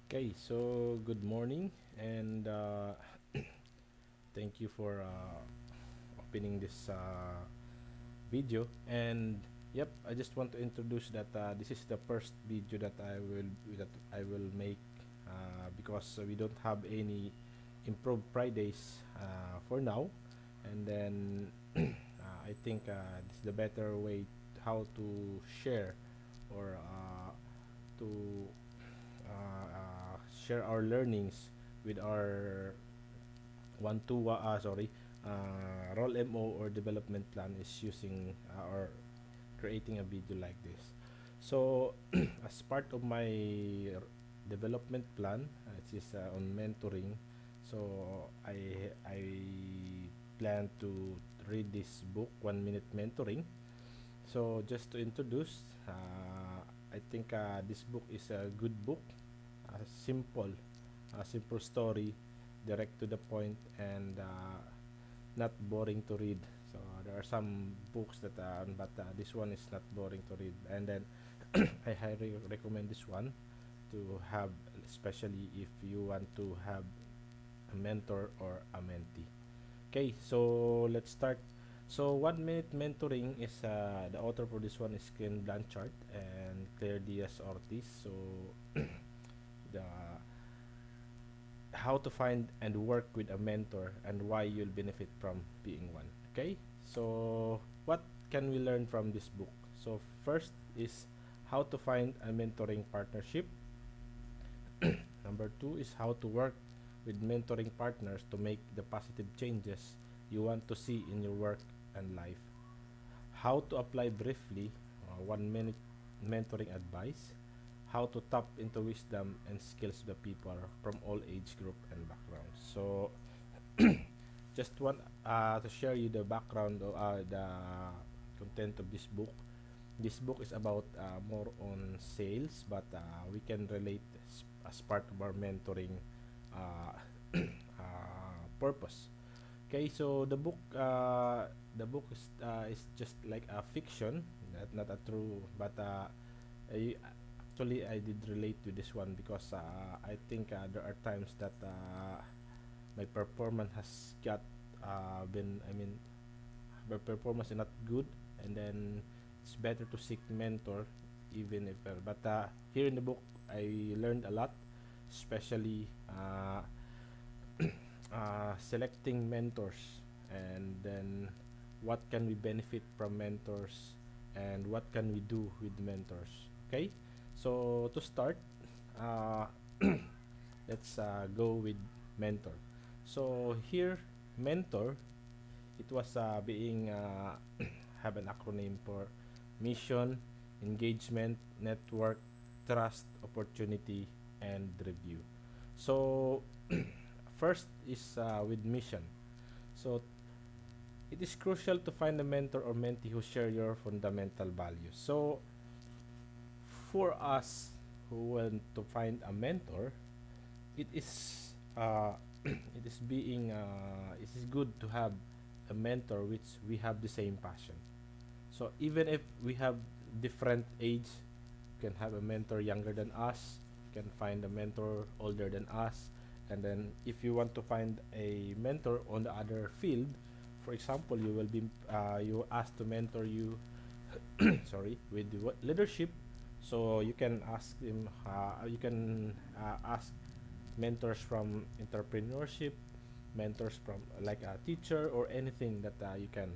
Okay, so good morning and thank you for opening this video. And yep, I just want to introduce that this is the first video that I will make because we don't have any improved Fridays for now. And then I think this is the better way how to share or to share our learnings with our one to sorry role mo or development plan is using or creating a video like this. So as part of my development plan, it is on mentoring. So I plan to read this book, 1 minute mentoring. So just to introduce, I think this book is a good book, simple, a simple story, direct to the point, and not boring to read. So there are some books that, but this one is not boring to read. And then I highly recommend this one to have, especially if you want to have a mentor or a mentee. Okay, so let's start. So 1 minute mentoring is the author for this one is Ken Blanchard and Claire Diaz Ortiz. So the how to find and work with a mentor and why you'll benefit from being one. Okay, so what can we learn from this book? So first is how to find a mentoring partnership. Number two is how to work with mentoring partners to make the positive changes you want to see in your work and life. How to apply briefly 1 minute mentoring advice. How to tap into wisdom and skills of the people from all age group and backgrounds. So just want to share you the background of the content of this book. This book is about more on sales, but we can relate as part of our mentoring uh, purpose. Okay, so the book is just like a fiction, not a true, but I, actually I did relate to this one because I think there are times that my performance has got been I mean my performance is not good, and then it's better to seek mentor even if but here in the book I learned a lot, especially selecting mentors, and then what can we benefit from mentors and what can we do with mentors. Okay, so to start, uh, let's go with mentor. So here, mentor, it was being have an acronym for mission, engagement, network, trust, opportunity, and review. So first is with mission. So it is crucial to find a mentor or mentee who share your fundamental values. So for us who want to find a mentor, it is it is being it is good to have a mentor which we have the same passion. So even if we have different age, you can have a mentor younger than us, you can find a mentor older than us, and then if you want to find a mentor on the other field, for example, you will be you asked to mentor you sorry, with the leadership. So you can ask him you can ask mentors from entrepreneurship, mentors from like a teacher or anything that you can.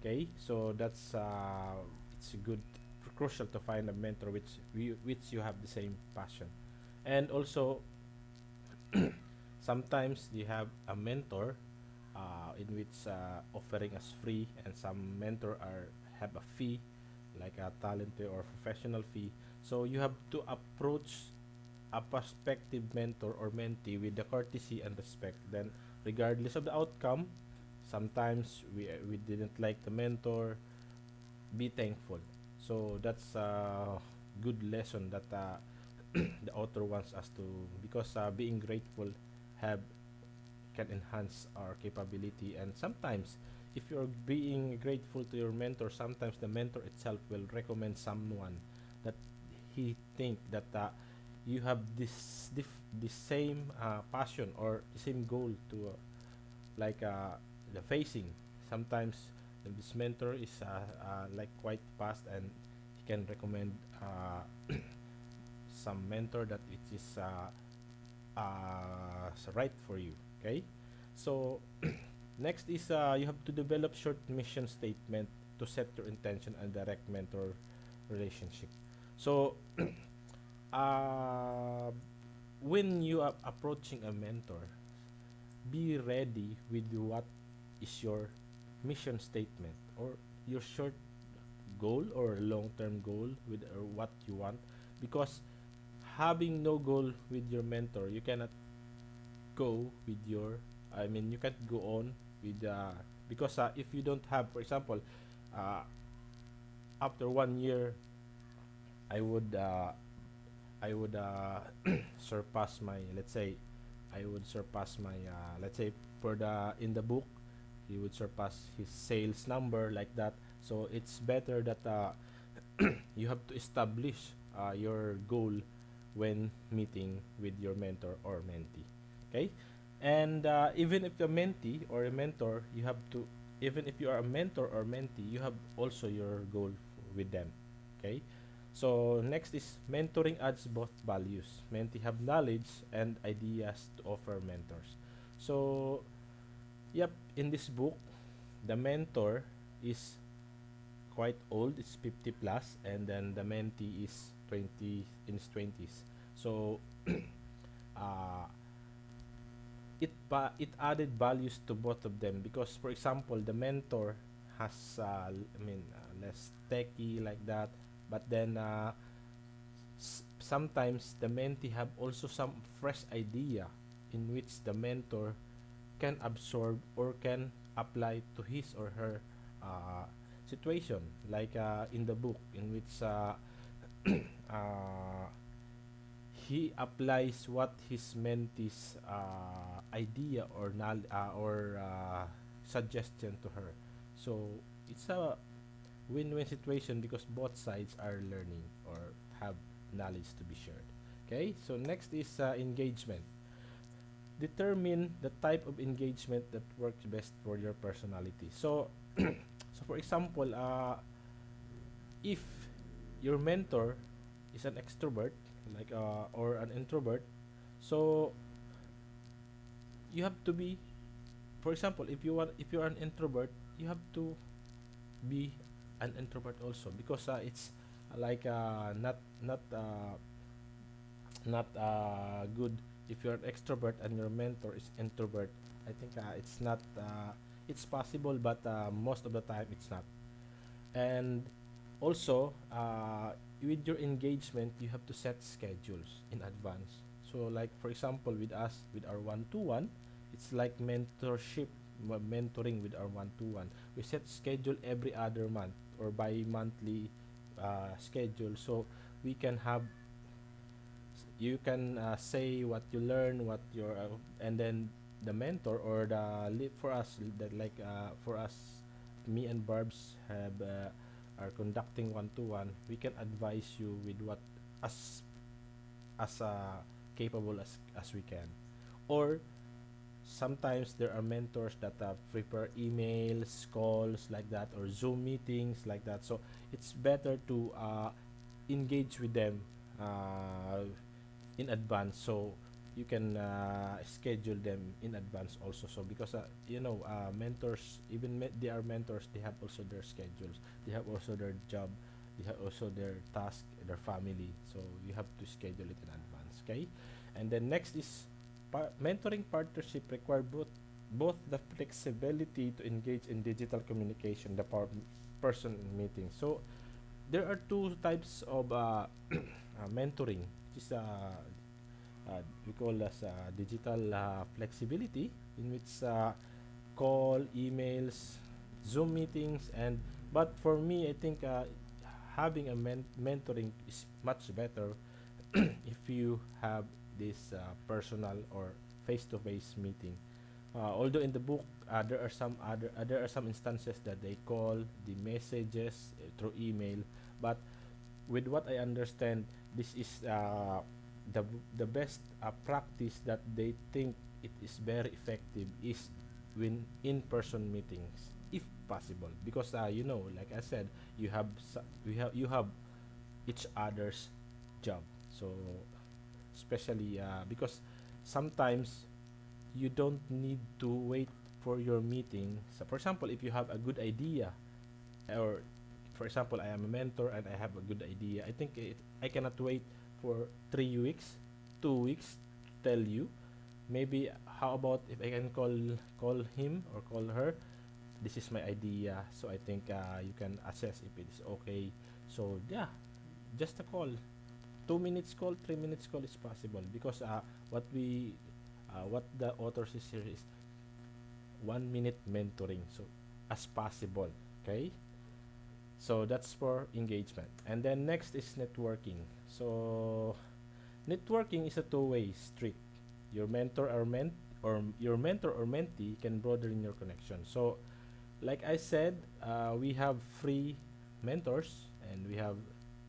Okay, so that's it's good, crucial to find a mentor which you have the same passion. And also sometimes you have a mentor in which offering us free, and some mentor are have a fee, like a talent fee or professional fee. So you have to approach a prospective mentor or mentee with the courtesy and respect. Then, regardless of the outcome, sometimes we didn't like the mentor, be thankful. So that's a good lesson that the author wants us to, because being grateful have can enhance our capability. And sometimes if you're being grateful to your mentor, sometimes the mentor itself will recommend someone that he think that you have this same passion or the same goal to like the facing. Sometimes this mentor is like quite fast, and he can recommend some mentor that it is right for you. Okay, so next is you have to develop short mission statement to set your intention and direct mentor relationship. So uh, when you are approaching a mentor, be ready with what is your mission statement or your short goal or long-term goal with or what you want, because having no goal with your mentor, you cannot go with your I mean you can't go on with because if you don't have, for example, uh, after 1 year, I would I would surpass my, let's say, I would surpass my let's say for the in the book, he would surpass his sales number like that. So it's better that you have to establish your goal when meeting with your mentor or mentee. Okay, and even if a mentee or a mentor, you have to, even if you are a mentor or mentee, you have also your goal with them. Okay, so next is mentoring adds both values. Mentee have knowledge and ideas to offer mentors. So yep, in this book, the mentor is quite old, it's 50 plus, and then the mentee is 20, in his 20s. So uh, it added values to both of them, because for example the mentor has less techy like that, but then sometimes the mentee have also some fresh idea in which the mentor can absorb or can apply to his or her uh, situation, like in the book in which uh, he applies what his mentee's idea or suggestion to her. So it's a win-win situation because both sides are learning or have knowledge to be shared. Okay, so next is engagement. Determine the type of engagement that works best for your personality. So, so for example, if your mentor is an extrovert, like or an introvert, so you have to be, for example, if you are an introvert, you have to be an introvert also, because it's like not good if you're an extrovert and your mentor is introvert. I think it's not it's possible, but most of the time it's not. And also with your engagement, you have to set schedules in advance. So like for example with us, with our one-to-one, it's like mentoring with our one-to-one. We set schedule every other month or bi-monthly schedule, so we can have, you can say what you learn, what your and then the mentor or the lead for us, that like for us, me and Barbs have are conducting one to one, we can advise you with what as capable as we can. Or sometimes there are mentors that prepare emails, calls like that, or Zoom meetings like that. So it's better to engage with them uh, in advance, so you can schedule them in advance also. So because mentors, even they are mentors, they have also their schedules, they have also their job, they have also their task, their family, so you have to schedule it in advance. Okay, and then next is mentoring partnership require both the flexibility to engage in digital communication, the person meeting. So there are two types of mentoring, which is we call as digital flexibility, in which call, emails, Zoom meetings, and but for me, I think having a mentoring is much better if you have this personal or face-to-face meeting. Although in the book there are some instances that they call the messages through email, but with what I understand, this is the the best practice that they think it is very effective is when in-person meetings, if possible, because like I said, you have each other's job. So especially because sometimes you don't need to wait for your meeting. So for example, if you have a good idea, or for example, I am a mentor and I have a good idea, I think I cannot wait for 3 weeks, 2 weeks to tell you. Maybe how about if I can call him or call her, this is my idea, so I think you can assess if it is okay. So yeah, just a call, 2 minutes call, 3 minutes call is possible, because what we what the author says here is 1 minute mentoring, so as possible. Okay, so that's for engagement. And then next is networking. So networking is a two-way street. Your mentor or your mentor or mentee can broaden your connection. So like I said, we have free mentors and we have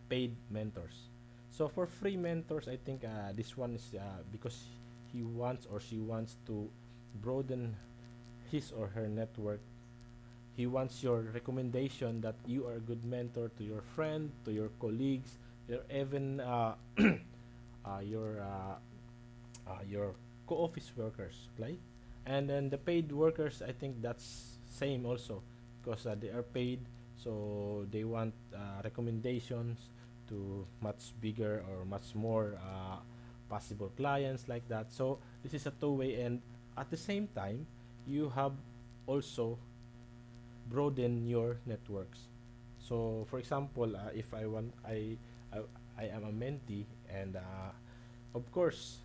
paid mentors. So for free mentors, I think this one is because he wants or she wants to broaden his or her network. He wants your recommendation that you are a good mentor to your friend, to your colleagues, your even your co-office workers, right? And then the paid workers, I think that's same also, because they are paid, so they want recommendations to much bigger or much more possible clients like that. So this is a two-way, and at the same time, you have also broaden your networks. So for example, if I I am a mentee, and of course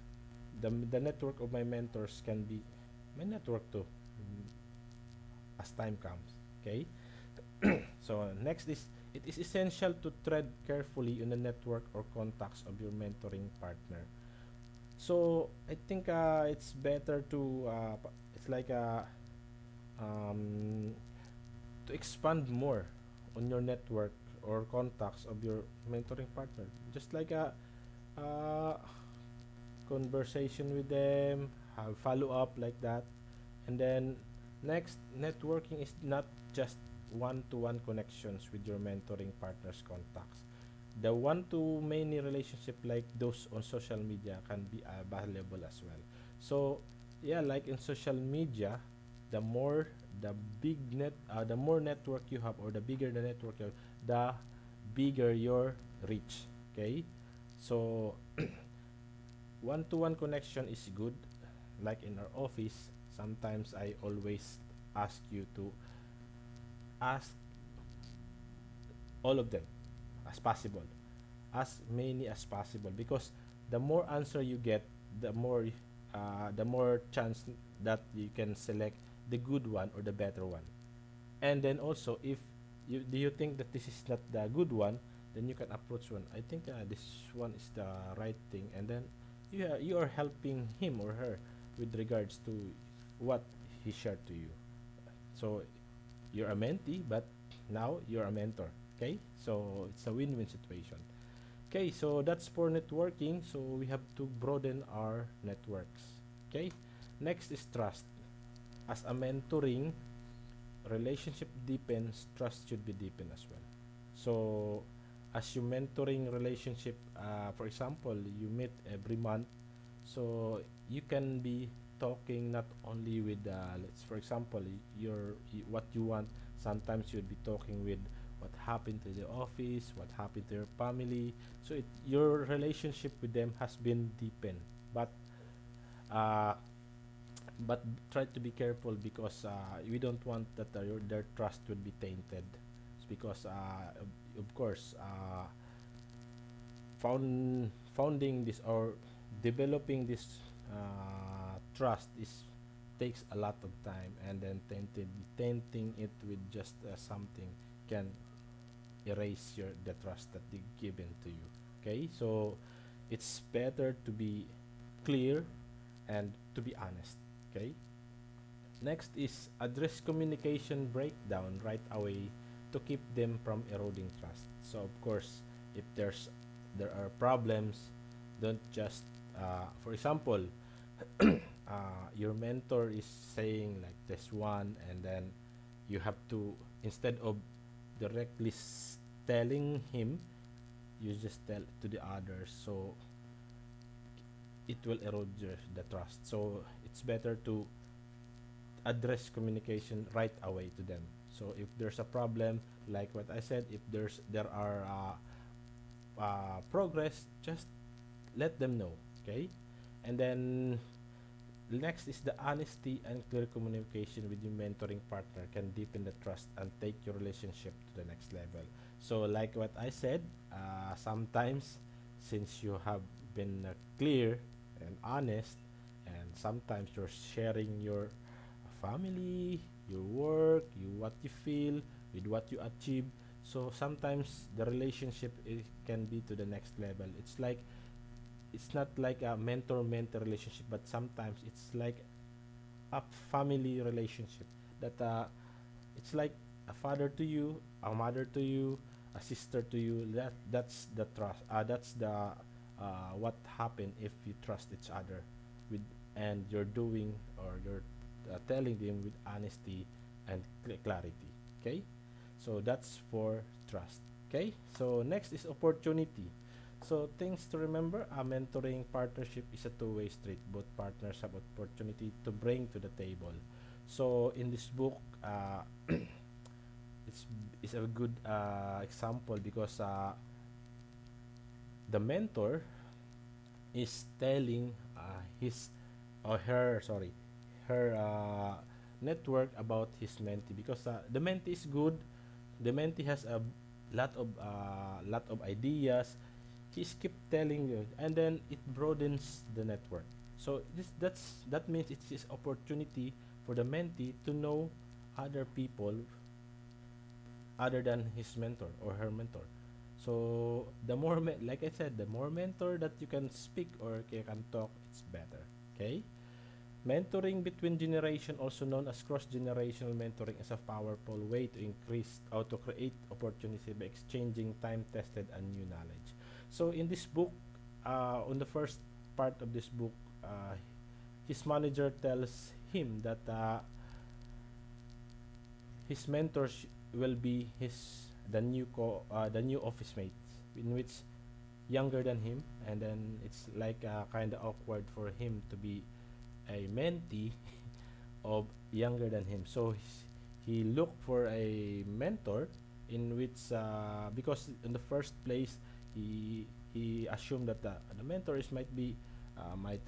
the network of my mentors can be my network too, as time comes. Okay. So next is, it is essential to tread carefully in the network or contacts of your mentoring partner. So I think it's better to it's like um, to expand more on your network or contacts of your mentoring partner, just like a uh, conversation with them, have follow up like that. And then next, networking is not just one-to-one connections with your mentoring partner's contacts. The one-to-many relationship like those on social media can be valuable as well. So yeah, like in social media, the more the more network you have, or the bigger the network you have, the bigger your reach. Okay, so one-to-one connection is good. Like in our office, sometimes I always ask you to ask all of them as possible, as many as possible, because the more answer you get, the more chance that you can select the good one or the better one. And then also, if you think that this is not the good one, then you can approach one. I think this one is the right thing, and then you are helping him or her with regards to what he shared to you. So you're a mentee, but now you're a mentor. Okay, so it's a win-win situation. Okay, so that's for networking. So we have to broaden our networks. Okay, next is trust. As a mentoring relationship deepens, trust should be deepened as well. So as you mentoring relationship, for example, you meet every month, so you can be talking not only with let's for example what you want. Sometimes you'd be talking with what happened to the office, what happened to your family, so your relationship with them has been deepened. Uh, but try to be careful, because we don't want that their trust would be tainted. It's because of course founding this or developing this trust is takes a lot of time, and then tainting it with just something can erase the trust that they given to you. Okay, so it's better to be clear and to be honest. Okay, next is address communication breakdown right away to keep them from eroding trust. So of course, if there are problems, Don't just for example, your mentor is saying like this one, and then you have to, instead of directly telling him, you just tell to the others, so it will erode the trust. So it's better to address communication right away to them. So if there's a problem, like what I said, if there are progress, just let them know. Okay, and then next is the honesty and clear communication with your mentoring partner can deepen the trust and take your relationship to the next level. So, like what I said, sometimes since you have been clear and honest, and sometimes you're sharing your family, your work, what you feel, with what you achieve. So sometimes the relationship can be to the next level. It's not like a mentor-mentor relationship, but sometimes it's like a family relationship that it's like a father to you, a mother to you, a sister to you. That's the trust. That's the what happen if you trust each other with, and you're doing, or you're telling them with honesty and clarity. Okay, so that's for trust. Okay, so next is opportunity. So things to remember, a mentoring partnership is a two-way street. Both partners have opportunity to bring to the table. So in this book, it's it's a good example because the mentor is telling his or her, sorry, her network about his mentee, because the mentee is good. The mentee has a lot of ideas. He's keep telling you, and then it broadens the network. So that means it's his opportunity for the mentee to know other people other than his mentor or her mentor. So the more like I said, the more mentor that you can speak or you can talk, it's better. Okay. Mentoring between generation, also known as cross-generational mentoring, is a powerful way to increase or to create opportunity by exchanging time-tested and new knowledge. So in this book, on the first part of this book, his manager tells him that his mentors will be the new office mates, in which younger than him, and then it's like kind of awkward for him to be a mentee of younger than him. So he looked for a mentor in which because in the first place he assumed that the mentors might be might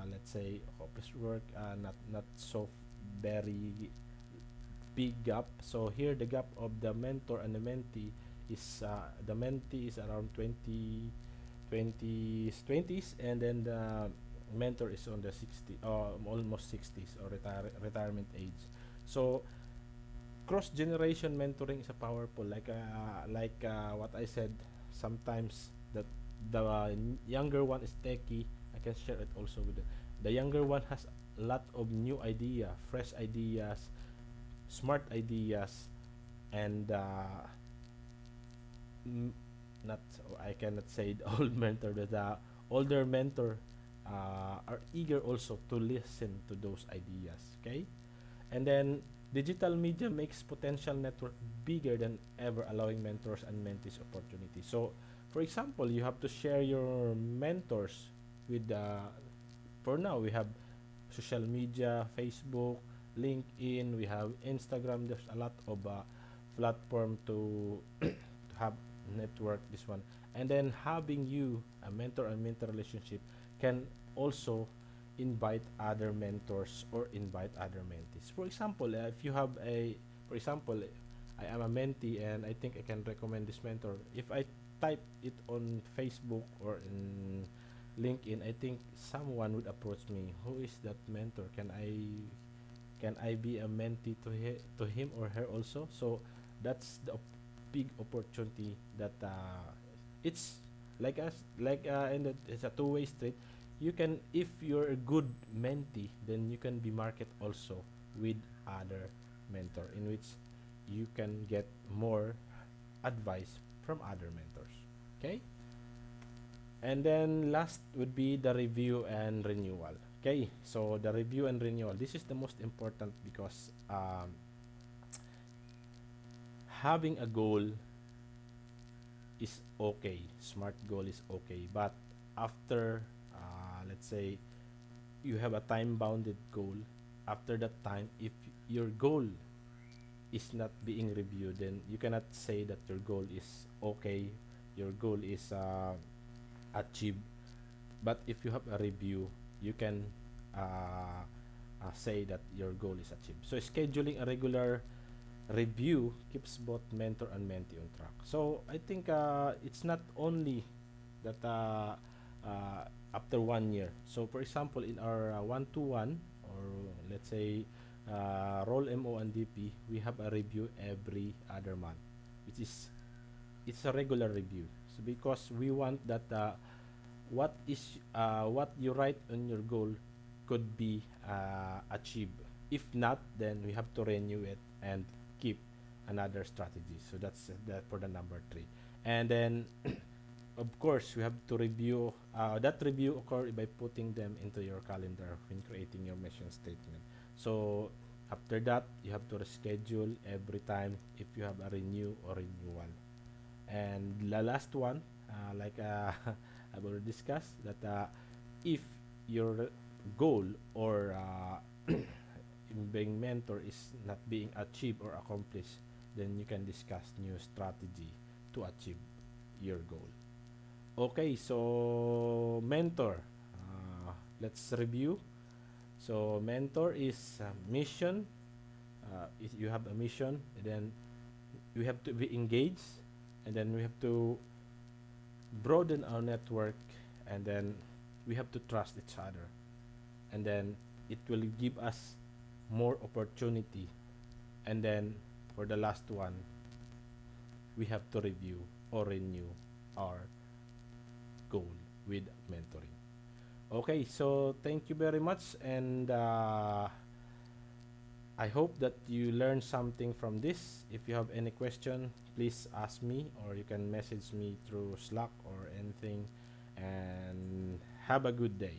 let's say office work, not so very big gap. So here the gap of the mentor and the mentee is the mentee is around 20s, and then the mentor is on the 60 almost 60s, or retirement age. So cross generation mentoring is a powerful, like what I said, sometimes that the younger one is techie. I can share it also with the younger one has a lot of new idea, fresh ideas, smart ideas, and mm, not, I cannot say the old mentor, but the older mentor are eager also to listen to those ideas. Okay, and then digital media makes potential network bigger than ever, allowing mentors and mentees opportunity. So, for example, you have to share your mentors with for now we have social media, Facebook, LinkedIn, we have Instagram. There's a lot of platform to to have network this one, and then having you a mentor and mentor relationship can also invite other mentors or invite other mentees. For example, if you have a, for example, I am a mentee and I think I can recommend this mentor. If I type it on Facebook or in LinkedIn, I think someone would approach me. Who is that mentor? Can I be a mentee to him or her also? So that's the big opportunity that it's like us, and it's a two-way street. You can, if you're a good mentee, then you can be market also with other mentor, in which you can get more advice from other mentors. Okay, And then last would be the review and renewal. Okay, so the review and renewal, this is the most important because having a goal is okay, smart goal is okay, but after let's say you have a time bounded goal, after that time, if your goal is not being reviewed, then you cannot say that your goal is okay, your goal is achieved. But if you have a review, you can uh, say that your goal is achieved. So scheduling a regular review keeps both mentor and mentee on track. So I think it's not only that uh, after 1 year. So for example, in our one-to-one, or let's say role MO and DP, we have a review every other month, which is it's a regular review. So because we want that what you write on your goal could be achieved. If not, then we have to renew it and keep another strategy. So that's that for the number three. And then of course we have to review that review occur by putting them into your calendar when creating your mission statement. So after that, you have to reschedule every time if you have a renew or renewal. And the last one, like I've already discussed, that if your goal or being mentor is not being achieved or accomplished, then you can discuss new strategy to achieve your goal. Okay, so mentor. Let's review. So mentor is mission. If you have a mission, then we have to be engaged, and then we have to broaden our network, and then we have to trust each other, and then it will give us more opportunity. And then for the last one, we have to review or renew our goal with mentoring. Okay, so thank you very much, and I hope that you learned something from this. If you have any question, please ask me, or you can message me through Slack or anything. And have a good day.